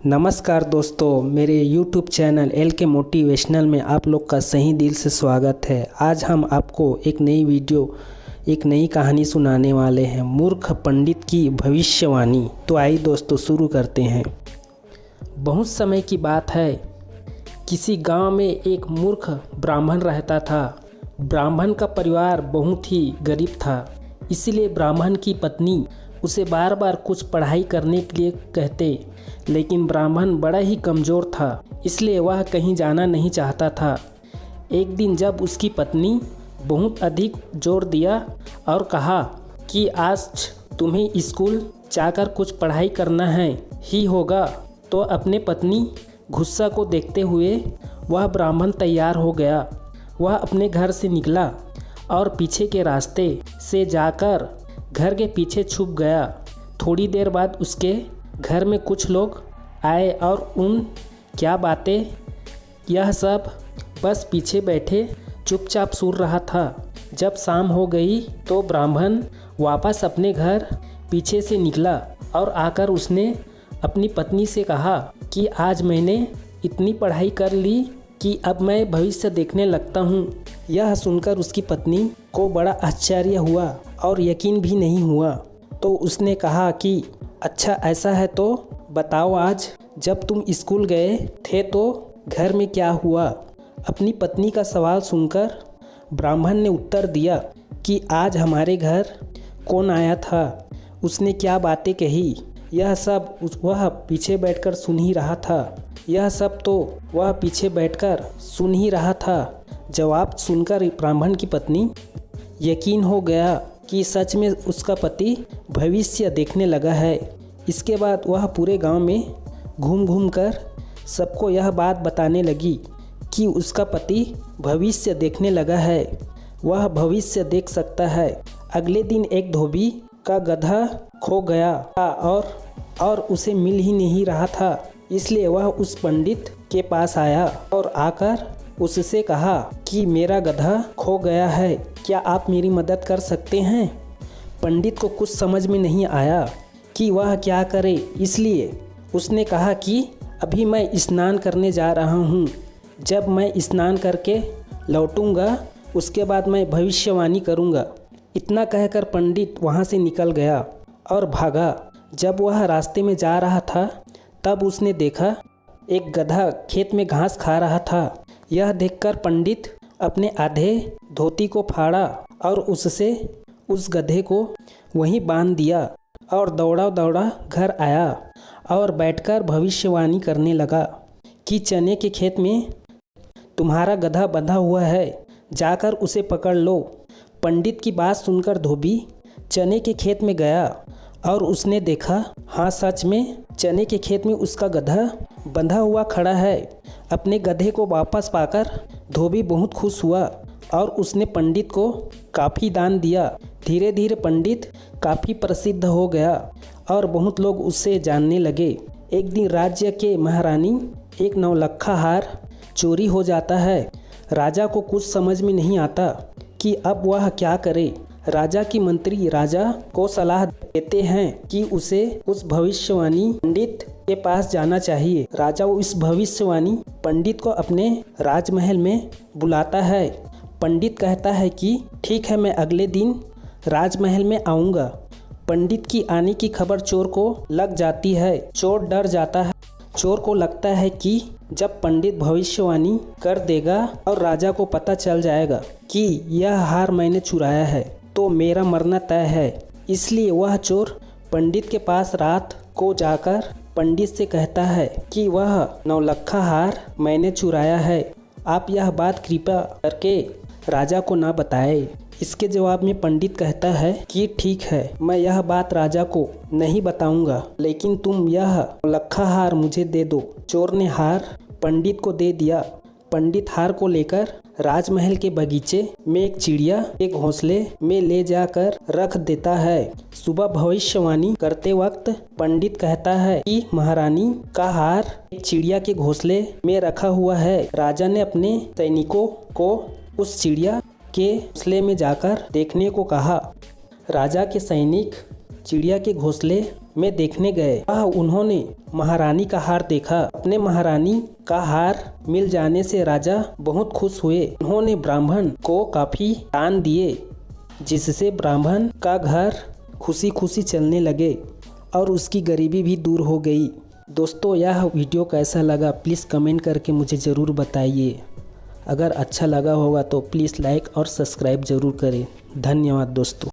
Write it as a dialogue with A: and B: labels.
A: नमस्कार दोस्तों, मेरे YouTube चैनल एल के मोटिवेशनल में आप लोग का सही दिल से स्वागत है। आज हम आपको एक नई वीडियो, एक नई कहानी सुनाने वाले हैं, मूर्ख पंडित की भविष्यवाणी। तो आइए दोस्तों शुरू करते हैं। बहुत समय की बात है, किसी गांव में एक मूर्ख ब्राह्मण रहता था। ब्राह्मण का परिवार बहुत ही गरीब था, इसलिए ब्राह्मण की पत्नी उसे बार बार कुछ पढ़ाई करने के लिए कहते, लेकिन ब्राह्मण बड़ा ही कमज़ोर था, इसलिए वह कहीं जाना नहीं चाहता था। एक दिन जब उसकी पत्नी बहुत अधिक जोर दिया और कहा कि आज तुम्हें स्कूल जाकर कुछ पढ़ाई करना है ही होगा, तो अपने पत्नी गुस्सा को देखते हुए वह ब्राह्मण तैयार हो गया। वह अपने घर से निकला और पीछे के रास्ते से जाकर घर के पीछे छुप गया। थोड़ी देर बाद उसके घर में कुछ लोग आए और उन क्या बातें, यह सब बस पीछे बैठे चुपचाप सुन रहा था। जब शाम हो गई तो ब्राह्मण वापस अपने घर पीछे से निकला और आकर उसने अपनी पत्नी से कहा कि आज मैंने इतनी पढ़ाई कर ली कि अब मैं भविष्य देखने लगता हूँ। यह सुनकर उसकी पत्नी को बड़ा आश्चर्य हुआ और यकीन भी नहीं हुआ। तो उसने कहा कि अच्छा ऐसा है तो बताओ, आज जब तुम स्कूल गए थे तो घर में क्या हुआ? अपनी पत्नी का सवाल सुनकर ब्राह्मण ने उत्तर दिया कि आज हमारे घर कौन आया था, उसने क्या बातें कही, यह सब वह पीछे बैठकर सुन ही रहा था। यह सब तो वह पीछे बैठकर सुन ही रहा था। जवाब सुनकर ब्राह्मण की पत्नी यकीन हो गया कि सच में उसका पति भविष्य देखने लगा है। इसके बाद वह पूरे गांव में घूम घूम कर सबको यह बात बताने लगी कि उसका पति भविष्य देखने लगा है, वह भविष्य देख सकता है। अगले दिन एक धोबी का गधा खो गया था और उसे मिल ही नहीं रहा था, इसलिए वह उस पंडित के पास आया और आकर उससे कहा कि मेरा गधा खो गया है, क्या आप मेरी मदद कर सकते हैं? पंडित को कुछ समझ में नहीं आया कि वह क्या करे, इसलिए उसने कहा कि अभी मैं स्नान करने जा रहा हूँ, जब मैं स्नान करके लौटूंगा उसके बाद मैं भविष्यवाणी करूँगा। इतना कहकर पंडित वहाँ से निकल गया और भागा। जब वह रास्ते में जा रहा था तब उसने देखा एक गधा खेत में घास खा रहा था। यह देखकर पंडित अपने आधे धोती को फाड़ा और उससे उस गधे को वहीं बांध दिया और दौड़ा दौड़ा घर आया और बैठकर भविष्यवाणी करने लगा कि चने के खेत में तुम्हारा गधा बंधा हुआ है, जाकर उसे पकड़ लो। पंडित की बात सुनकर धोबी चने के खेत में गया और उसने देखा, हाँ सच में चने के खेत में उसका गधा बंधा हुआ खड़ा है। अपने गधे को वापस पाकर धोबी बहुत खुश हुआ और उसने पंडित को काफ़ी दान दिया। धीरे धीरे पंडित काफ़ी प्रसिद्ध हो गया और बहुत लोग उससे जानने लगे। एक दिन राज्य के महारानी एक नौलखा हार चोरी हो जाता है। राजा को कुछ समझ में नहीं आता कि अब वह क्या करे। राजा की मंत्री राजा को सलाह देते हैं कि उसे उस भविष्यवाणी पंडित के पास जाना चाहिए। राजा उस भविष्यवाणी पंडित को अपने राजमहल में बुलाता है। पंडित कहता है कि ठीक है, मैं अगले दिन राजमहल में आऊँगा। पंडित की आने की खबर चोर को लग जाती है। चोर डर जाता है। चोर को लगता है कि जब पंडित भविष्यवाणी कर देगा और राजा को पता चल जाएगा कि यह हार मैंने चुराया है तो मेरा मरना तय है। इसलिए वह चोर पंडित के पास रात को जाकर पंडित से कहता है कि वह नौलखा हार मैंने चुराया है, आप यह बात कृपा करके राजा को ना बताएं। इसके जवाब में पंडित कहता है कि ठीक है, मैं यह बात राजा को नहीं बताऊंगा, लेकिन तुम यह नौलखा हार मुझे दे दो। चोर ने हार पंडित को दे दिया। पंडित हार को लेकर राजमहल के बगीचे में एक चिड़िया के घोंसले में ले जाकर रख देता है। सुबह भविष्यवाणी करते वक्त पंडित कहता है कि महारानी का हार एक चिड़िया के घोंसले में रखा हुआ है। राजा ने अपने सैनिकों को उस चिड़िया के घोंसले में जाकर देखने को कहा। राजा के सैनिक चिड़िया के घोंसले में देखने गए। वह उन्होंने महारानी का हार देखा। अपने महारानी का हार मिल जाने से राजा बहुत खुश हुए। उन्होंने ब्राह्मण को काफी दान दिए, जिससे ब्राह्मण का घर खुशी खुशी चलने लगे और उसकी गरीबी भी दूर हो गई। दोस्तों, यह वीडियो कैसा लगा प्लीज़ कमेंट करके मुझे ज़रूर बताइए। अगर अच्छा लगा होगा तो प्लीज़ लाइक और सब्सक्राइब ज़रूर करें। धन्यवाद दोस्तों।